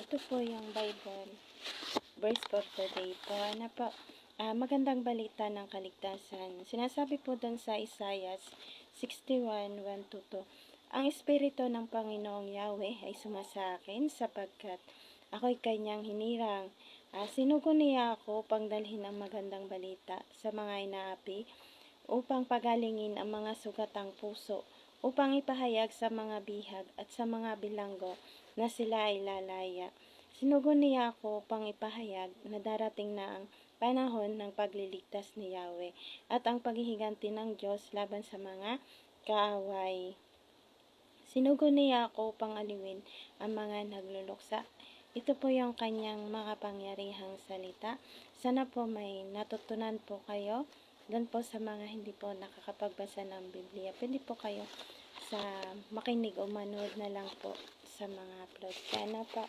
Ito po yung Bible verse for today po. Magandang balita ng kaligtasan. Sinasabi po doon sa Isaiah 61, 1-2. Ang Espiritu ng Panginoong Yahweh ay sumasa akin sapagkat ako'y kanyang hinirang. Sinugo niya ako upang dalhin ang magandang balita sa mga inaapi, upang pagalingin ang mga sugatang puso, upang ipahayag sa mga bihag at sa mga bilanggo na sila ay lalaya. Sinugo niya ako upang ipahayag na darating na ang panahon ng pagliligtas ni Yahweh at ang paghihiganti ng Diyos laban sa mga kaaway. Sinugo niya ako upang aliwin ang mga nagluluksa. Ito po yung kanyang makapangyarihang salita. Sana po may natutunan po kayo. Doon po sa mga hindi po nakakapagbasa ng Biblia, pwede po kayo sa makinig o manood na lang po sa mga upload. Sana po.